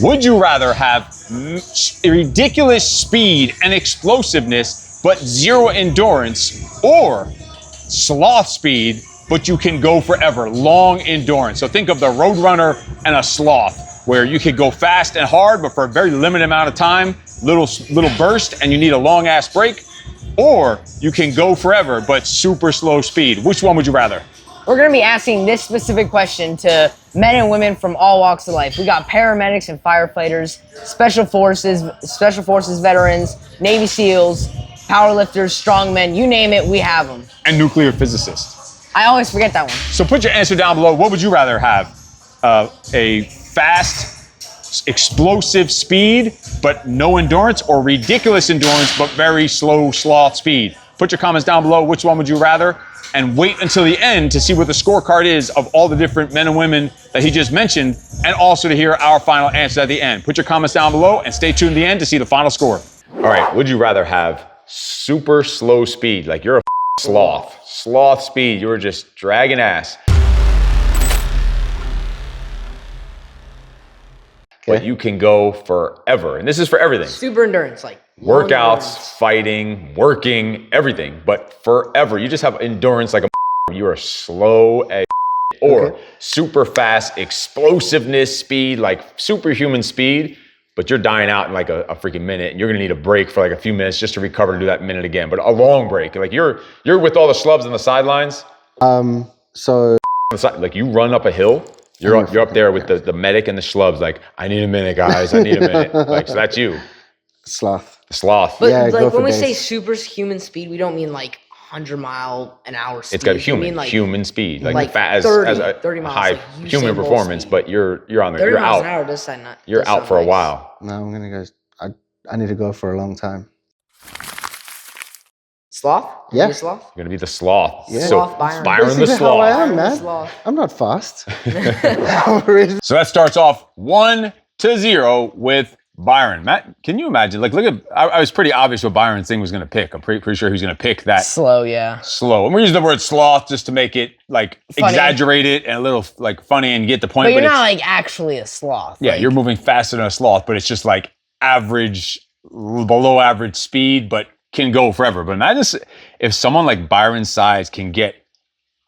Would you rather have ridiculous speed and explosiveness, but zero endurance, or sloth speed, but you can go forever, long endurance? So think of the roadrunner and a sloth, where you could go fast and hard, but for a very limited amount of time, little burst, and you need a long ass break. Or you can go forever, but super slow speed. Which one would you rather? We're gonna be asking this specific question to men and women from all walks of life. We got paramedics and firefighters, special forces veterans, Navy SEALs, powerlifters, strongmen, you name it, we have them. And nuclear physicists. I always forget that one. So put your answer down below. What would you rather have? A fast, explosive speed, but no endurance, or ridiculous endurance, but very slow sloth speed? Put your comments down below. Which one would you rather? And wait until the end to see what the scorecard is of all the different men and women that he just mentioned, and also to hear our final answer at the end. Put your comments down below and stay tuned to the end to see the final score. All right, would you rather have super slow speed, like you're a sloth, sloth speed, you were just dragging ass, but you can go forever, and this is for everything. Super endurance, like workouts, fighting, working, everything, but forever. You just have endurance like a you are slow as or super fast explosiveness speed, like superhuman speed, but you're dying out in like a freaking minute, and you're gonna need a break for like a few minutes just to recover to do that minute again, but a long break. Like you're with all the schlubs on the sidelines. So like you run up a hill, you're up there with the medic and the schlubs, like, I need a minute, guys, I need a minute. Like, so that's you. Sloth. Sloth. But Yeah, like when we days. say superhuman speed, we don't mean like 100-mile-an-hour speed. It's got human speed, like as 30 miles, high like human Usain Bolt performance, speed. but you're on there. 30 You're miles out. an hour does sound not. You're does out sound for a nice. while. No, I'm gonna go. I need to go for a long time. Sloth? Yeah. You a sloth? You're gonna be the sloth. Yeah. So Sloth Byron. Byron the Basically how I sloth. am, man. Sloth. I'm not fast. So that starts off 1-0 with Byron. Matt, can you imagine? Like, look at, I was pretty obvious what Byron's thing was gonna pick. I'm pretty sure he was gonna pick that Slow, yeah. slow. And we're using the word sloth just to make it like Funny. exaggerate it and a little like funny and get the point. But you're it's- not like actually a sloth. Yeah, like, you're moving faster than a sloth, but it's just like average, below average speed, but can go forever. But imagine if someone like Byron's size can get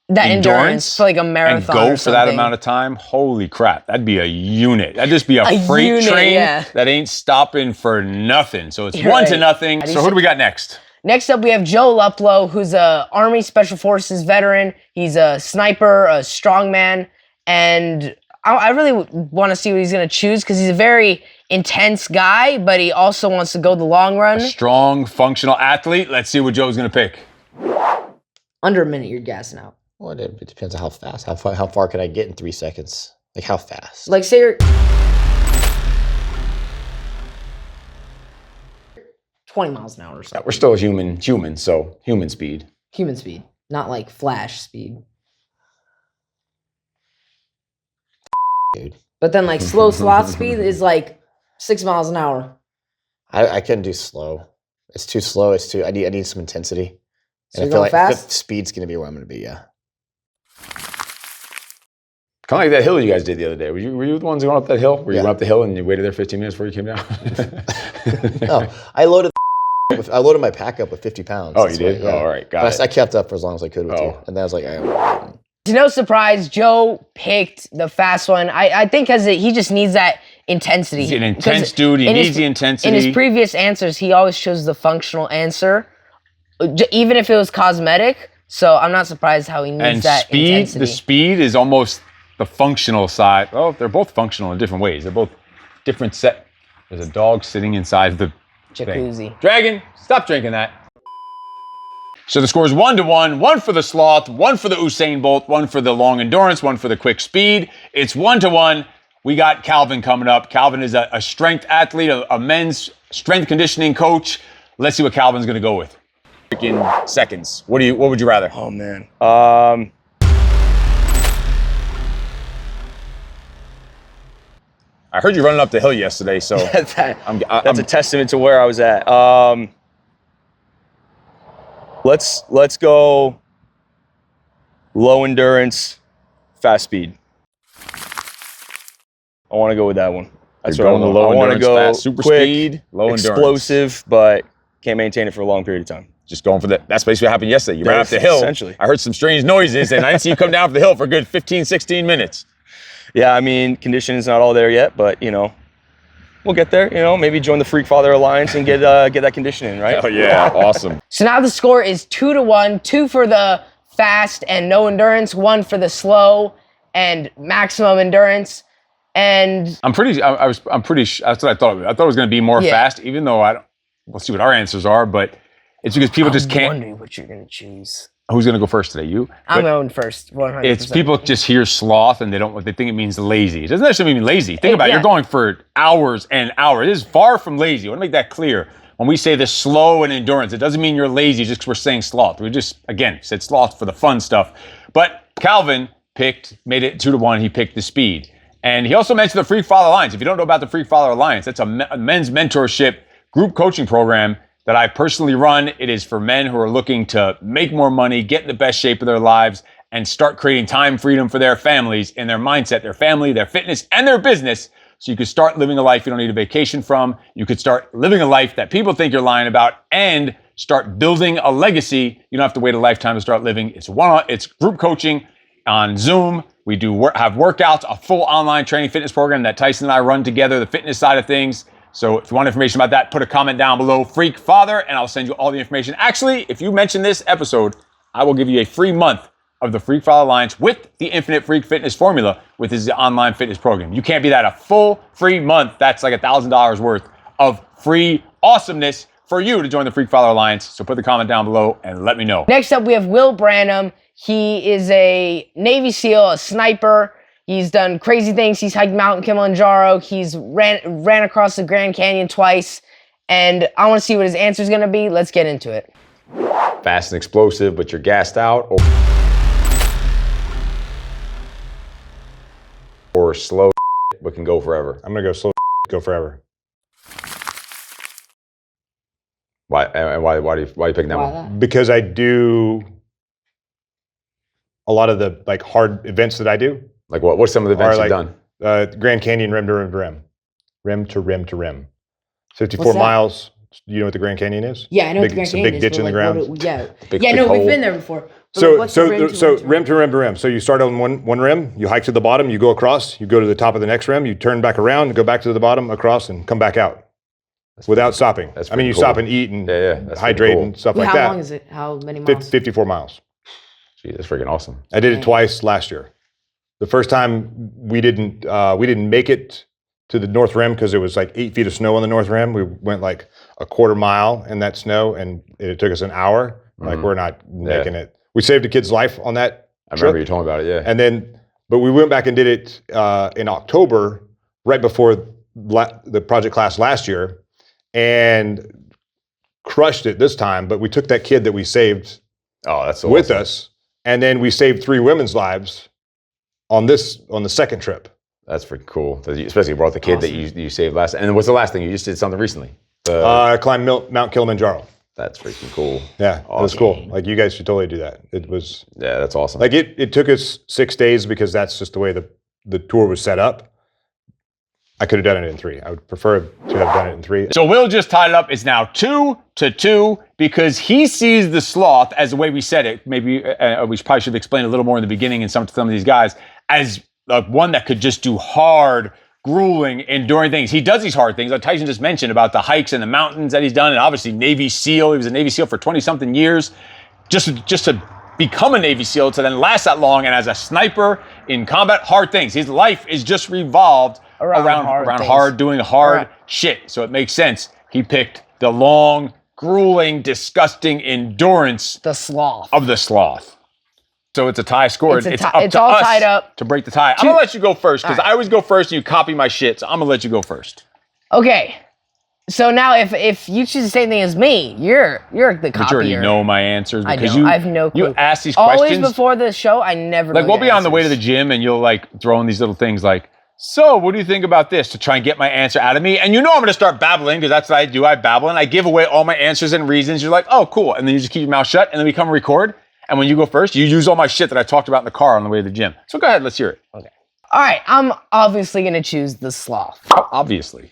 that endurance for like a marathon and go or for that something. amount of time, holy crap, that'd be a unit. That'd just be a freight unit, train yeah. that ain't stopping for nothing. So it's You're 1-0. right. So who do we got next? Next up, we have Joe Luplow, who's a Army Special Forces veteran. He's a sniper, a strongman, and I really want to see what he's going to choose because he's a very intense guy, but he also wants to go the long run. Strong, functional athlete. Let's see what Joe's gonna pick. Under a minute, you're gassing out. Well, it depends on how fast. How far can I get in 3 seconds? Like how fast? Like say you're 20 miles an hour or something. We're still human, so human speed. Human speed, not like flash speed. Dude. But then like slow sloth speed is like 6 miles an hour. I couldn't do slow. It's too slow. It's too. I need some intensity. So And you're I feel going like fast? the speed's gonna be where I'm gonna be. Yeah. Kind of like that hill you guys did the other day. Were you the ones going up that hill? Where you Yeah. went up the hill and you waited there 15 minutes before you came down? No, I loaded. I loaded my pack up with 50 pounds. Oh, you That's did? why, yeah. Oh, all right, got But it. I kept up for as long as I could with Oh. you, and then I was like, I To no surprise, Joe picked the fast one. I think because he just needs that intensity. He's an Because intense dude. He in needs his- the intensity. In his previous answers, he always chose the functional answer, even if it was cosmetic. So I'm not surprised how he needs and that speed, intensity. the speed is almost the functional side. Oh, they're both functional in different ways. They're both different set. There's a dog sitting inside the thing. Jacuzzi. Dragon, stop drinking that. So the score is 1-1. 1 for the sloth, 1 for the Usain Bolt, 1 for the long endurance, 1 for the quick speed. It's 1-1. We got Calvin coming up. Calvin is a strength athlete, a men's strength conditioning coach. Let's see what Calvin's going to go with. Freaking seconds. What would you rather? Oh man. I heard you running up the hill yesterday, so That's I'm a testament to where I was at. Let's go low endurance, fast speed. I want to go with that one. That's You're what I going want. to low I want to endurance, go fast, super quick, speed, low endurance. explosive, but can't maintain it for a long period of time. Just going for that's basically what happened yesterday. You ran up the hill. Essentially. I heard some strange noises, and I didn't see you come down for the hill for a good 15, 16 minutes. Yeah, I mean, conditioning's not all there yet, but you know, we'll get there. You know, maybe join the Freak Father Alliance and get that conditioning, right? Oh yeah, awesome. So now the score is 2-1, 2 for the fast and no endurance, 1 for the slow and maximum endurance. And I'm pretty. That's what I thought. I thought it was going to be more fast, even though I don't. We'll see what our answers are, but it's because people just can't. I'm wondering what you're gonna choose. Who's going to go first today? You? I'm going first, 100%. It's people just hear sloth and they think it means lazy. It doesn't necessarily mean lazy. Think about it. You're going for hours and hours. It is far from lazy. I want to make that clear. When we say the slow and endurance, it doesn't mean you're lazy just because we're saying sloth. We just, again, said sloth for the fun stuff. But Calvin made it 2-1. He picked the speed. And he also mentioned the Freak Father Alliance. If you don't know about the Freak Father Alliance, that's a men's mentorship group coaching program that I personally run. It is for men who are looking to make more money, get in the best shape of their lives, and start creating time freedom for their families in their mindset, their family, their fitness, and their business. So you could start living a life you don't need a vacation from. You could start living a life that people think you're lying about and start building a legacy. You don't have to wait a lifetime to start living. It's group coaching on Zoom. We have workouts, a full online training fitness program that Tyson and I run together, the fitness side of things. So if you want information about that, put a comment down below, Freak Father, and I'll send you all the information. Actually, if you mention this episode, I will give you a free month of the Freak Father Alliance with the Infinite Freak Fitness Formula, with his online fitness program. You can't beat that. A full free month. That's like $1,000 worth of free awesomeness for you to join the Freak Father Alliance. So put the comment down below and let me know. Next up, we have Will Branham. He is a Navy SEAL, a sniper. He's done crazy things. He's hiked Mount Kilimanjaro. He's ran across the Grand Canyon twice. And I want to see what his answer is going to be. Let's get into it. Fast and explosive, but you're gassed out, or slow, but can go forever. I'm gonna go slow, go forever. Why? And why are you picking that one? Because I do a lot of the like hard events that I do. Like what? What's some of the events you've done? Grand Canyon, rim to rim to rim, rim to rim to rim. 54 What's that? miles. You know what the Grand Canyon is? Yeah, I know what the Grand Canyon is. It's a big ditch in the ground. Yeah, we've been there before. But So, what's the rim rim to rim. So you start on one rim, you hike to the bottom, you go across, you go to the top of the next rim, you turn back around, go back to the bottom, across, and come back out without stopping. That's I mean, you pretty cool. stop and eat and That's hydrate cool. and stuff How like that. long is it? How many miles? 54 miles. Gee, that's freaking awesome. I did it twice last year. The first time we didn't make it to the North Rim because it was like 8 feet of snow on the North Rim. We went like a quarter mile in that snow, and it took us an hour. Like we're not making it. We saved a kid's life on that. I remember you told me about it. Yeah. And then, but we went back and did it in October, right before the project class last year, and crushed it this time. But we took that kid that we saved with awesome. us, and then we saved 3 women's lives on the second trip. That's freaking cool. Especially you brought the kid that you saved last. And then what's the last thing? You just did something recently. I climbed Mount Kilimanjaro. That's freaking cool. Yeah, it was cool. Like you guys should totally do that. It was. Yeah, that's awesome. Like it took us 6 days because that's just the way the tour was set up. I could have done it in 3. I would prefer to have done it in 3. So Will just tied it up. It's now 2-2 because he sees the sloth, as the way we said it. Maybe we probably should have explained a little more in the beginning and some of these guys, as one that could just do hard, grueling, enduring things. He does these hard things, like Tyson just mentioned about the hikes in the mountains that he's done, and obviously Navy SEAL. He was a Navy SEAL for 20-something years. Just to become a Navy SEAL, to then last that long, and as a sniper in combat, hard things. His life is just revolved around hard, doing hard shit. So it makes sense. He picked the long, grueling, disgusting endurance The sloth. of the sloth. So it's a tie score. It's up it's to all us tied up. to break the tie. I'm gonna let you go first because I always go first and you copy my shit. So I'm gonna let you go first. Okay. So now if you choose the same thing as me, you're the copier. But you already know my answers I because know. I have no clue. you ask these Always questions. before the show, I never Like know we'll the be on the way to answers. the gym and you'll like throw in these little things like, so what do you think about this, to try and get my answer out of me? And you know I'm gonna start babbling because that's what I do. I babble and I give away all my answers and reasons. You're like, oh cool. And then you just keep your mouth shut and then we come and record. And when you go first, you use all my shit that I talked about in the car on the way to the gym. So go ahead, let's hear it. Okay. All right, I'm obviously gonna choose the sloth. Obviously.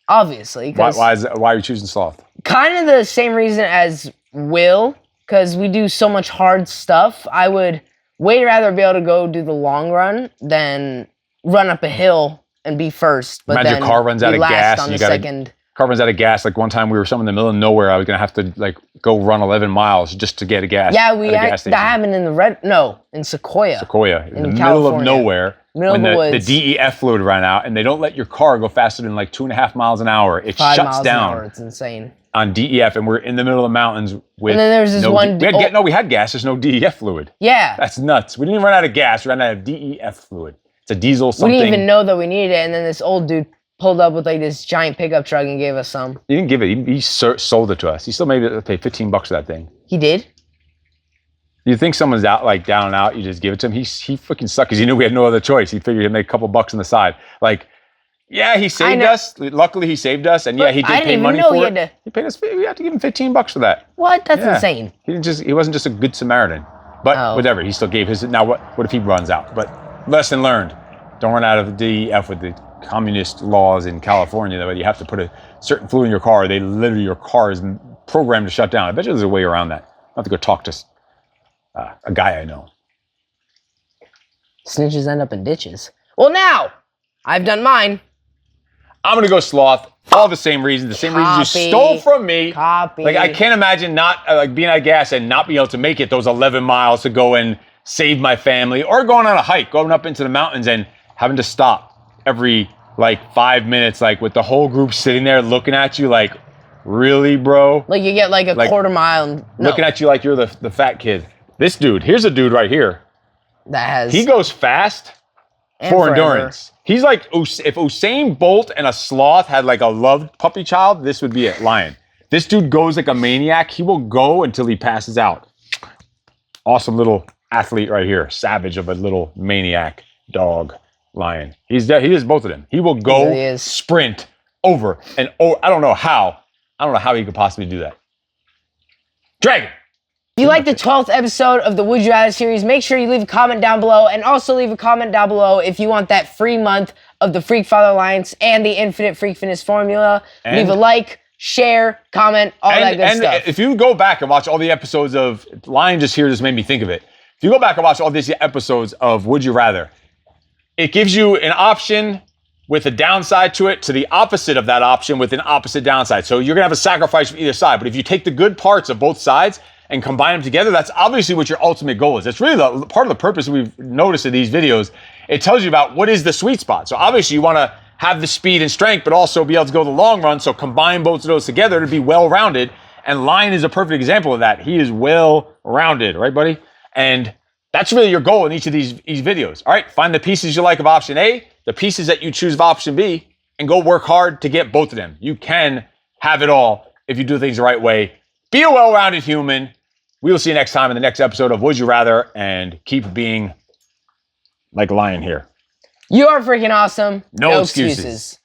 Obviously, Why, because why are you choosing sloth? kind of the same reason as Will, because we do so much hard stuff. I would way rather be able to go do the long run than run up a hill and be first. But Imagine then your car runs out be of last gas on and the you gotta- second. Car runs out of gas. Like one time we were somewhere in the middle of nowhere. I was gonna have to like go run 11 miles just to get a gas. Yeah, at a gas that station. happened in Sequoia. Sequoia, in the middle California. of nowhere, Middle when of the the woods. DEF fluid ran out, and they don't let your car go faster than like 2.5 miles an hour. It 5 shuts miles an down hour. It's insane. on DEF, and we're in the middle of the mountains with. And then there's this no one- we had gas. There's no DEF fluid. Yeah. That's nuts. We didn't even run out of gas. We ran out of DEF fluid. It's a diesel We something. didn't even know that we needed it, and then this old dude pulled up with like this giant pickup truck and gave us some. He didn't give it. He sold it to us. He still made it pay $15 for that thing. He did? You think someone's out like down and out, you just give it to him. He freaking sucked because he knew we had no other choice. He figured he'd make a couple bucks on the side. Like, yeah, he saved know. us. Luckily, he saved us, and yeah, he But did I didn't pay even money know for he it. had to- He paid us. We had to give him $15 for that. What? That's Yeah. insane. He wasn't just a good Samaritan. But Oh. whatever, he still gave his. Now what if he runs out? But lesson learned: don't run out of DEF with the communist laws in California. That way you have to put a certain fluid in your car. They literally your car is programmed to shut down. I bet you there's a way around that. I have to go talk to a guy I know. Snitches end up in ditches. Well, now I've done mine. I'm gonna go sloth. All the same reasons, the same reasons you Copy. stole from me. Copy. Like I can't imagine not like being out of gas and not being able to make it those 11 miles to go and save my family, or going on a hike, going up into the mountains and having to stop every like 5 minutes, like with the whole group sitting there looking at you, like, really, bro? Like you get like a quarter mile. And, no, Looking at you like you're the fat kid. This dude, here's a dude right here. that has. He goes fast and for forever. endurance. He's like, if Usain Bolt and a sloth had like a loved puppy child, this would be it, lion. This dude goes like a maniac. He will go until he passes out. Awesome little athlete right here. Savage of a little maniac dog, lion. He is both of them. He will go really is. sprint over and over. I don't know how he could possibly do that. Dragon. If you like the 12th episode of the Would You Rather series, make sure you leave a comment down below, and also leave a comment down below if you want that free month of the Freak Father Alliance and the Infinite Freak Fitness Formula. And- leave a like, share, comment, all that good stuff. If you go back and watch all the episodes of Lion just here just made me think of it. If you go back and watch all these episodes of Would You Rather, it gives you an option with a downside to it to the opposite of that option with an opposite downside. So you're gonna have a sacrifice from either side. But if you take the good parts of both sides and combine them together, that's obviously what your ultimate goal is. That's really the part of the purpose we've noticed in these videos. It tells you about what is the sweet spot. So obviously you wanna have the speed and strength, but also be able to go the long run. So combine both of those together to be well-rounded. And Lion is a perfect example of that. He is well-rounded, right, buddy? And that's really your goal in each of these videos. All right, find the pieces you like of option A, the pieces that you choose of option B, and go work hard to get both of them. You can have it all if you do things the right way. Be a well-rounded human. We will see you next time in the next episode of Would You Rather, and keep being like Lion here. You are freaking awesome. No excuses.